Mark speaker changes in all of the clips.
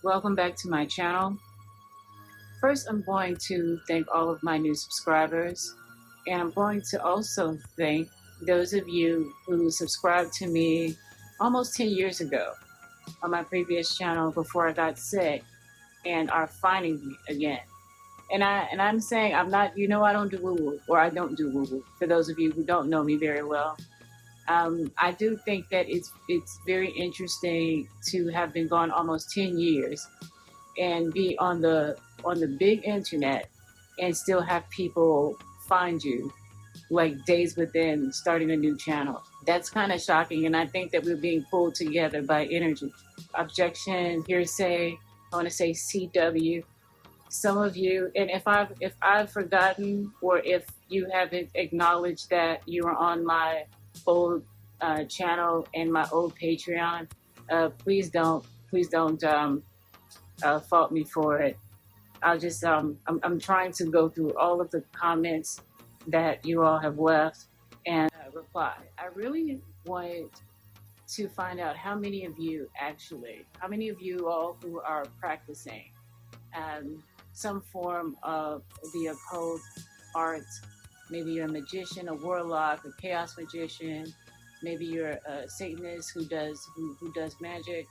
Speaker 1: Welcome back to my channel. First, I'm going to thank all of my new subscribers, and I'm going to also thank those of you who subscribed to me almost 10 years ago on my previous channel before I got sick and are finding me again. And I'm saying I'm not, I don't do woo-woo, or I don't do woo-woo, for those of you who don't know me very well. I do think that it's very interesting to have been gone almost 10 years and be on the big internet and still have people find you like days within starting a new channel. That's kind of shocking, and I think that we're being pulled together by energy. Objection, hearsay, I want to say CW. Some of you, and if I've forgotten, or if you haven't acknowledged that you were on my old channel and my old Patreon, please don't fault me for it. I'll just I'm trying to go through all of the comments that you all have left and reply. I really wanted to find out how many of you all who are practicing some form of the occult arts. Maybe you're a magician, a warlock, a chaos magician. Maybe you're a Satanist who does magic.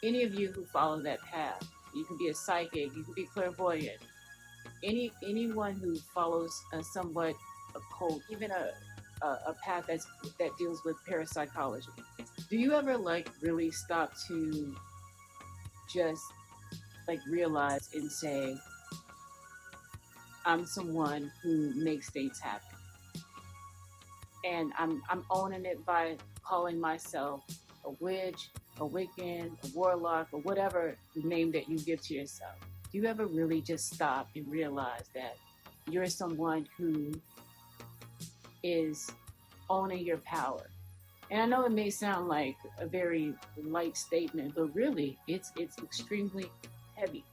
Speaker 1: Any of you who follow that path. You can be a psychic, you can be clairvoyant. Anyone who follows a somewhat occult, even a path that deals with parapsychology. Do you ever really stop to just realize and say, I'm someone who makes things happen, and I'm owning it by calling myself a witch, a Wiccan, a warlock, or whatever name that you give to yourself? Do you ever really just stop and realize that you're someone who is owning your power? And I know it may sound like a very light statement, but really it's extremely heavy.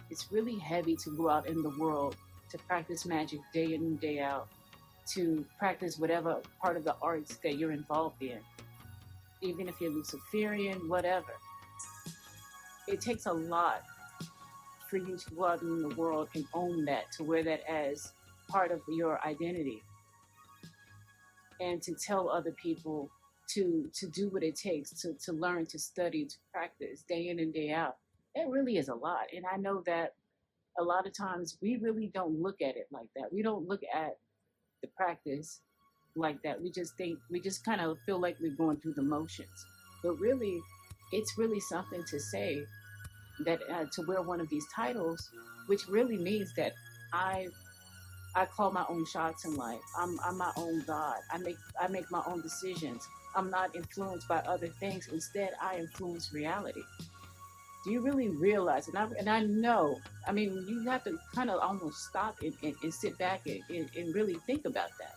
Speaker 1: It's really heavy to go out in the world to practice magic day in and day out, to practice whatever part of the arts that you're involved in. Even if you're Luciferian, whatever. It takes a lot for you to go out in the world and own that, to wear that as part of your identity, and to tell other people to do what it takes to learn, to study, to practice day in and day out. It really is a lot. And I know that a lot of times we really don't look at it like that. We don't look at the practice like that. We just kind of feel like we're going through the motions. But really, it's really something to say that to wear one of these titles, which really means that I call my own shots in life. I'm my own God. I make my own decisions. I'm not influenced by other things. Instead, I influence reality. Do you really realize it? And I know, I mean, you have to kind of almost stop and sit back and really think about that.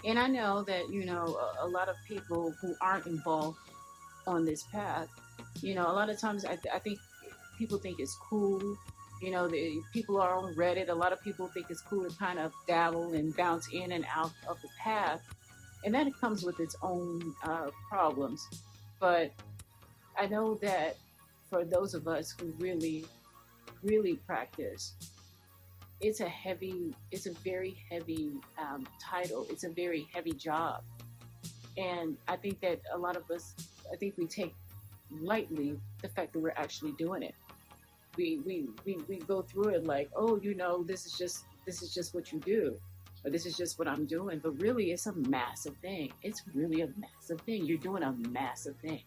Speaker 1: And I know that, a lot of people who aren't involved on this path, a lot of times I think people think it's cool. The people are on Reddit. A lot of people think it's cool to kind of dabble and bounce in and out of the path. And that comes with its own problems. But I know that for those of us who really, really practice, it's a very heavy title. It's a very heavy job. And I think that a lot of us, we take lightly the fact that we're actually doing it. We go through it like, oh, this is just what you do, or this is just what I'm doing. But really, it's a massive thing. It's really a massive thing. You're doing a massive thing.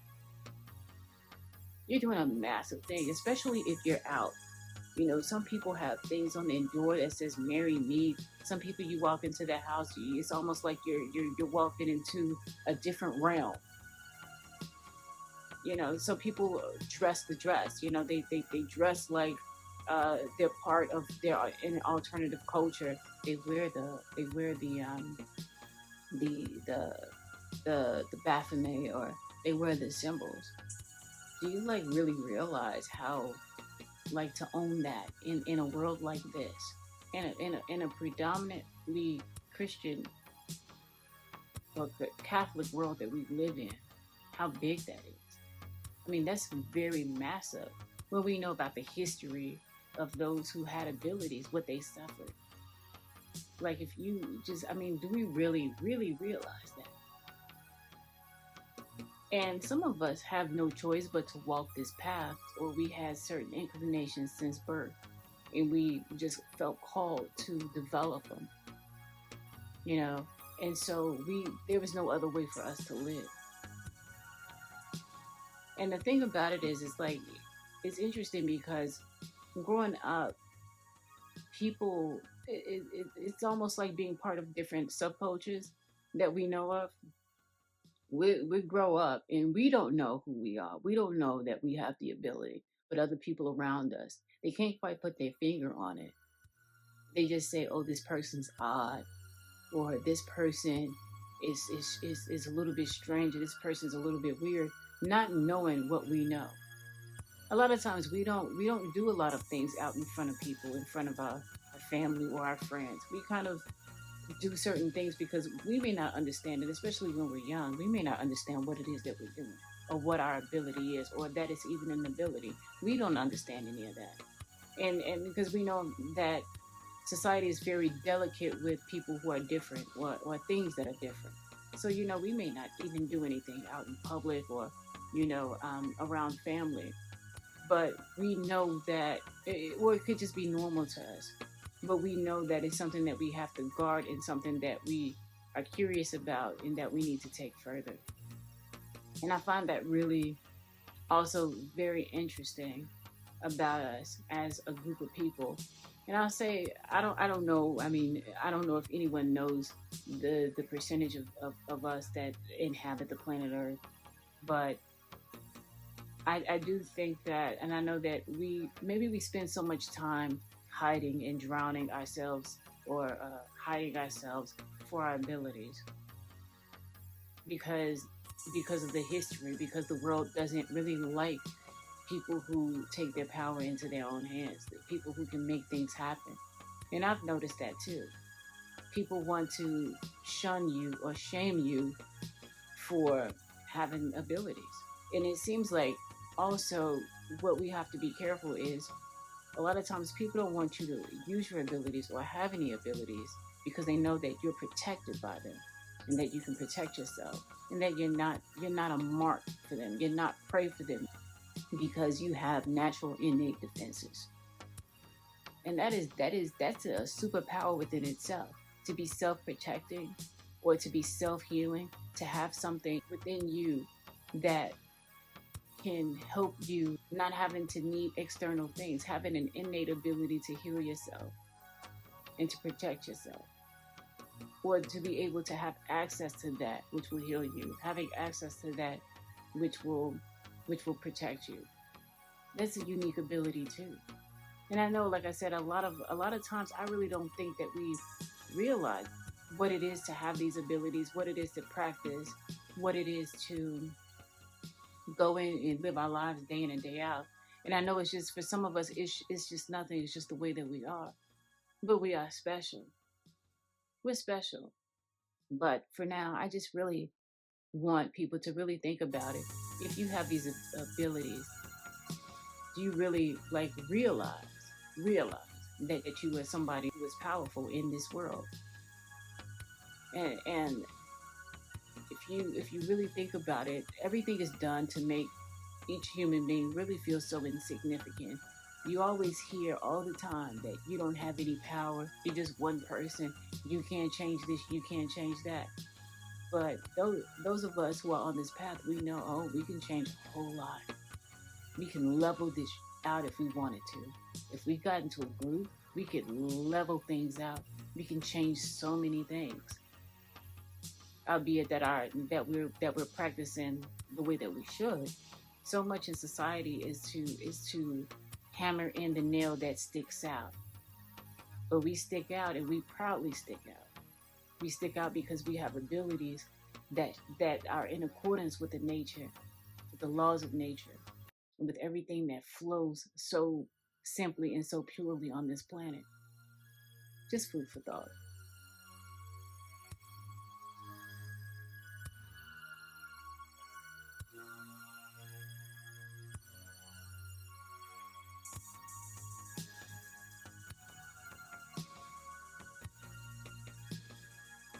Speaker 1: You're doing a massive thing, especially if you're out. Some people have things on their door that says "Marry me." Some people, you walk into their house, it's almost like you're walking into a different realm. Some people dress the dress. They dress like they're part of an alternative culture. They wear the Baphomet, or they wear the symbols. Do you really realize how to own that in a world like this, in a predominantly Christian or Catholic world that we live in? How big that is. I mean, that's very massive when we know about the history of those who had abilities, what they suffered. Like, if you just, I mean, do we really, really realize that? And some of us have no choice but to walk this path, or we had certain inclinations since birth, and we just felt called to develop them, you know? And so there was no other way for us to live. And the thing about it is, like, it's interesting because growing up, people, it's almost like being part of different subcultures that we know of. We grow up and we don't know who we are. We don't know that we have the ability, but other people around us, they can't quite put their finger on it. They just say, "Oh, this person's odd," or "This person is a little bit strange," or "This person's a little bit weird," not knowing what we know. A lot of times we don't do a lot of things out in front of people, in front of our family or our friends. We kind of do certain things because we may not understand it, especially when we're young. We may not understand what it is that we're doing, or what our ability is, or that it's even an ability. We don't understand any of that. And because we know that society is very delicate with people who are different, or things that are different. So, we may not even do anything out in public, or, around family, but we know that, or it could just be normal to us. But we know that it's something that we have to guard, and something that we are curious about and that we need to take further. And I find that really also very interesting about us as a group of people. And I'll say, I don't know. I mean, I don't know if anyone knows the percentage of us that inhabit the planet Earth, but I do think that, and I know that we spend so much time hiding and drowning ourselves, or hiding ourselves for our abilities, because of the history, because the world doesn't really like people who take their power into their own hands, the people who can make things happen. And I've noticed that too. People want to shun you or shame you for having abilities. And it seems like also what we have to be careful is, a lot of times people don't want you to use your abilities or have any abilities because they know that you're protected by them, and that you can protect yourself, and that you're not a mark for them. You're not prey for them because you have natural innate defenses. And that's a superpower within itself, to be self-protecting, or to be self-healing, to have something within you that can help you, not having to need external things, having an innate ability to heal yourself and to protect yourself, or to be able to have access to that which will heal you, having access to that which will protect you. That's a unique ability too. And I know, like I said, a lot of times I really don't think that we realize what it is to have these abilities, what it is to practice, what it is to go in and live our lives day in and day out. And I know it's just, for some of us, it's just nothing. It's just the way that we are. But we are special. We're special. But for now, I just really want people to really think about it. If you have these abilities, do you really, like, realize that you are somebody who is powerful in this world? And if you really think about it, everything is done to make each human being really feel so insignificant. You always hear all the time that you don't have any power. You're just one person. You can't change this. You can't change that. But those of us who are on this path, we know, oh, we can change a whole lot. We can level this out if we wanted to. If we got into a group, we could level things out. We can change so many things. Albeit that we're practicing the way that we should. So much in society is to hammer in the nail that sticks out. But we stick out, and we proudly stick out. We stick out because we have abilities that are in accordance with the nature, with the laws of nature, and with everything that flows so simply and so purely on this planet. Just food for thought.